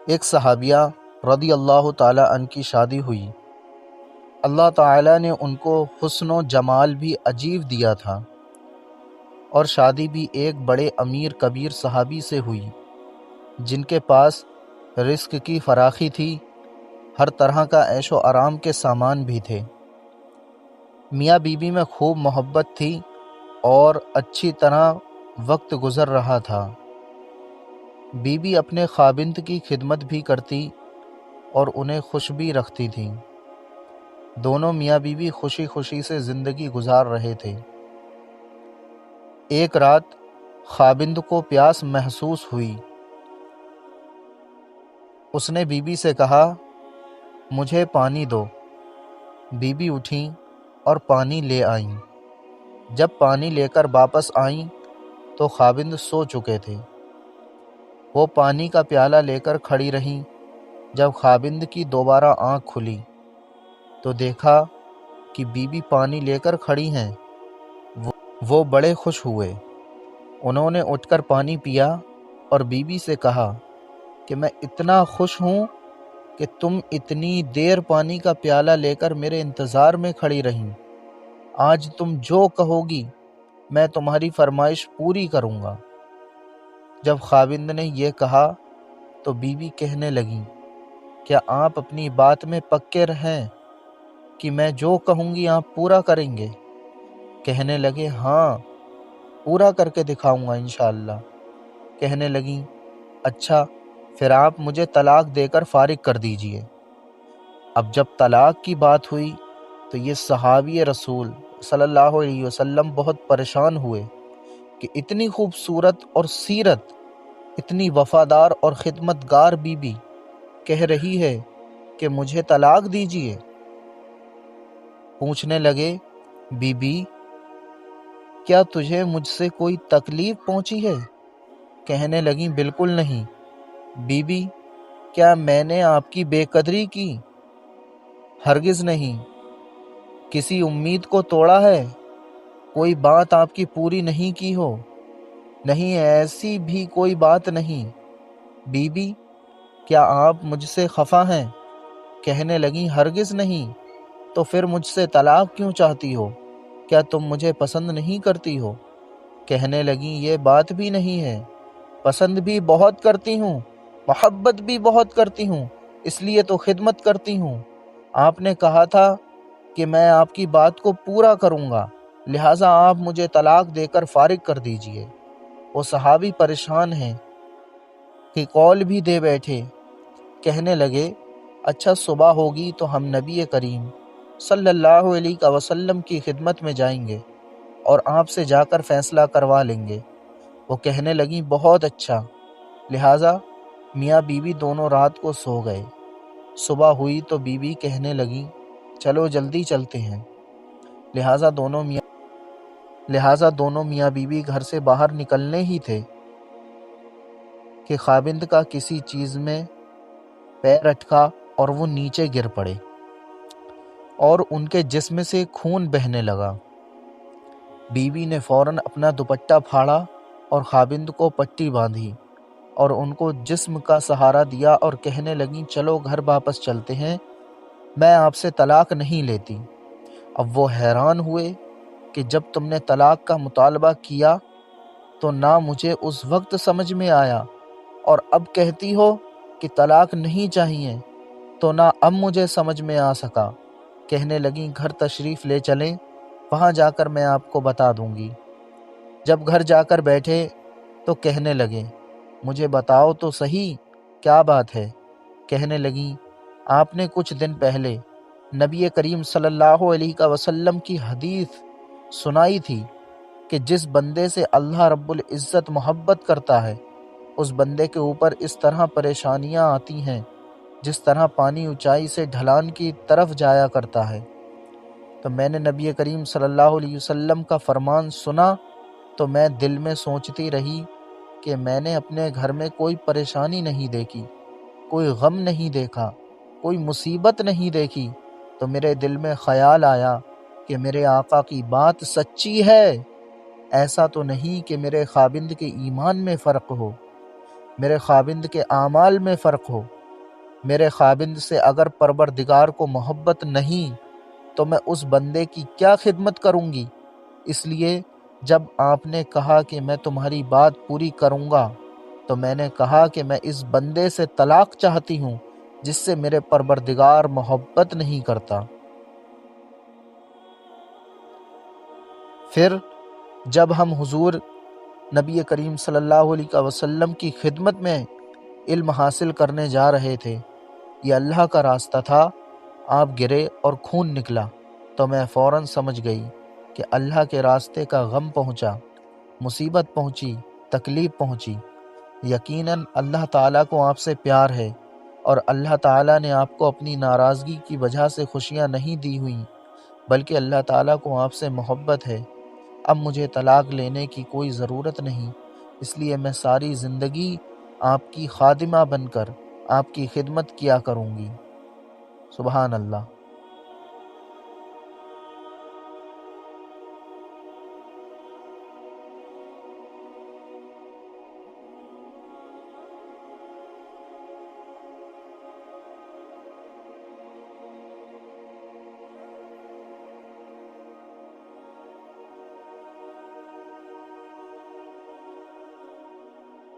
ایک صحابیہ رضی اللہ تعالی عنہ کی شادی ہوئی۔ اللہ تعالی نے ان کو حسن و جمال بھی عجیب دیا تھا، اور شادی بھی ایک بڑے امیر کبیر صحابی سے ہوئی جن کے پاس رزق کی فراخی تھی، ہر طرح کا عیش و آرام کے سامان بھی تھے۔ میاں بیوی میں خوب محبت تھی اور اچھی طرح وقت گزر رہا تھا۔ بیوی اپنے خاوند کی خدمت بھی کرتی اور انہیں خوش بھی رکھتی تھی۔ دونوں میاں بیوی خوشی خوشی سے زندگی گزار رہے تھے۔ ایک رات خاوند کو پیاس محسوس ہوئی۔ اس نے بیوی سے کہا، مجھے پانی دو۔ بیوی اٹھیں اور پانی لے آئیں۔ جب پانی لے کر واپس آئیں تو خاوند سو چکے تھے۔ وہ پانی کا پیالہ لے کر کھڑی رہیں۔ جب خاوند کی دوبارہ آنکھ کھلی تو دیکھا کہ بیوی پانی لے کر کھڑی ہیں۔ وہ بڑے خوش ہوئے۔ انہوں نے اٹھ کر پانی پیا اور بیوی سے کہا کہ میں اتنا خوش ہوں کہ تم اتنی دیر پانی کا پیالہ لے کر میرے انتظار میں کھڑی رہیں۔ آج تم جو کہو گی میں تمہاری فرمائش پوری کروں گا۔ جب خاوند نے یہ کہا تو بیوی کہنے لگیں، کیا آپ اپنی بات میں پکے رہیں کہ میں جو کہوں گی آپ پورا کریں گے؟ کہنے لگے، ہاں، پورا کر کے دکھاؤں گا انشاءاللہ۔ کہنے لگیں، اچھا پھر آپ مجھے طلاق دے کر فارغ کر دیجئے۔ اب جب طلاق کی بات ہوئی تو یہ صحابی رسول صلی اللہ علیہ وسلم بہت پریشان ہوئے کہ اتنی خوبصورت اور سیرت، اتنی وفادار اور خدمت گار بیوی کہہ رہی ہے کہ مجھے طلاق دیجئے۔ پوچھنے لگے، بی بی کیا تجھے مجھ سے کوئی تکلیف پہنچی ہے؟ کہنے لگیں، بالکل نہیں۔ بی بی کیا میں نے آپ کی بے قدری کی؟ ہرگز نہیں۔ کسی امید کو توڑا ہے؟ کوئی بات آپ کی پوری نہیں کی ہو؟ نہیں، ایسی بھی کوئی بات نہیں۔ بی بی کیا آپ مجھ سے خفا ہیں؟ کہنے لگیں، ہرگز نہیں۔ تو پھر مجھ سے طلاق کیوں چاہتی ہو؟ کیا تم مجھے پسند نہیں کرتی ہو؟ کہنے لگیں، یہ بات بھی نہیں ہے، پسند بھی بہت کرتی ہوں، محبت بھی بہت کرتی ہوں، اس لیے تو خدمت کرتی ہوں۔ آپ نے کہا تھا کہ میں آپ کی بات کو پورا کروں گا، لہٰذا آپ مجھے طلاق دے کر فارغ کر دیجئے۔ وہ صحابی پریشان ہیں کہ قول بھی دے بیٹھے۔ کہنے لگے، اچھا صبح ہوگی تو ہم نبی کریم صلی اللہ علیہ وسلم کی خدمت میں جائیں گے اور آپ سے جا کر فیصلہ کروا لیں گے۔ وہ کہنے لگیں، بہت اچھا۔ لہٰذا میاں بیوی دونوں رات کو سو گئے۔ صبح ہوئی تو بیوی کہنے لگیں، چلو جلدی چلتے ہیں۔ لہٰذا دونوں میاں بیوی گھر سے باہر نکلنے ہی تھے کہ خاوند کا کسی چیز میں پیر اٹکا اور وہ نیچے گر پڑے اور ان کے جسم سے خون بہنے لگا۔ بیوی نے فوراً اپنا دوپٹہ پھاڑا اور خاوند کو پٹی باندھی اور ان کو جسم کا سہارا دیا اور کہنے لگیں، چلو گھر واپس چلتے ہیں، میں آپ سے طلاق نہیں لیتی۔ اب وہ حیران ہوئے کہ جب تم نے طلاق کا مطالبہ کیا تو نہ مجھے اس وقت سمجھ میں آیا، اور اب کہتی ہو کہ طلاق نہیں چاہیے تو نہ اب مجھے سمجھ میں آ سکا۔ کہنے لگیں، گھر تشریف لے چلیں، وہاں جا کر میں آپ کو بتا دوں گی۔ جب گھر جا کر بیٹھے تو کہنے لگے، مجھے بتاؤ تو صحیح کیا بات ہے؟ کہنے لگیں، آپ نے کچھ دن پہلے نبی کریم صلی اللہ علیہ وسلم کی حدیث سنائی تھی کہ جس بندے سے اللہ رب العزت محبت کرتا ہے اس بندے کے اوپر اس طرح پریشانیاں آتی ہیں جس طرح پانی اونچائی سے ڈھلان کی طرف جایا کرتا ہے۔ تو میں نے نبی کریم صلی اللہ علیہ وسلم کا فرمان سنا تو میں دل میں سوچتی رہی کہ میں نے اپنے گھر میں کوئی پریشانی نہیں دیکھی، کوئی غم نہیں دیکھا، کوئی مصیبت نہیں دیکھی، تو میرے دل میں خیال آیا کہ میرے آقا کی بات سچی ہے، ایسا تو نہیں کہ میرے خاوند کے ایمان میں فرق ہو۔ میرے خاوند کے اعمال میں فرق ہو۔ میرے خاوند سے اگر پروردگار کو محبت نہیں تو میں اس بندے کی کیا خدمت کروں گی؟ اس لیے جب آپ نے کہا کہ میں تمہاری بات پوری کروں گا تو میں نے کہا کہ میں اس بندے سے طلاق چاہتی ہوں جس سے میرے پروردگار محبت نہیں کرتا۔ پھر جب ہم حضور نبی کریم صلی اللہ علیہ وسلم کی خدمت میں علم حاصل کرنے جا رہے تھے، یہ اللہ کا راستہ تھا، آپ گرے اور خون نکلا تو میں فوراً سمجھ گئی کہ اللہ کے راستے کا غم پہنچا، مصیبت پہنچی، تکلیف پہنچی۔ یقیناً اللہ تعالیٰ کو آپ سے پیار ہے اور اللہ تعالیٰ نے آپ کو اپنی ناراضگی کی وجہ سے خوشیاں نہیں دی ہوئیں، بلکہ اللہ تعالیٰ کو آپ سے محبت ہے۔ اب مجھے طلاق لینے کی کوئی ضرورت نہیں، اس لیے میں ساری زندگی آپ کی خادمہ بن کر آپ کی خدمت کیا کروں گی۔ سبحان اللہ۔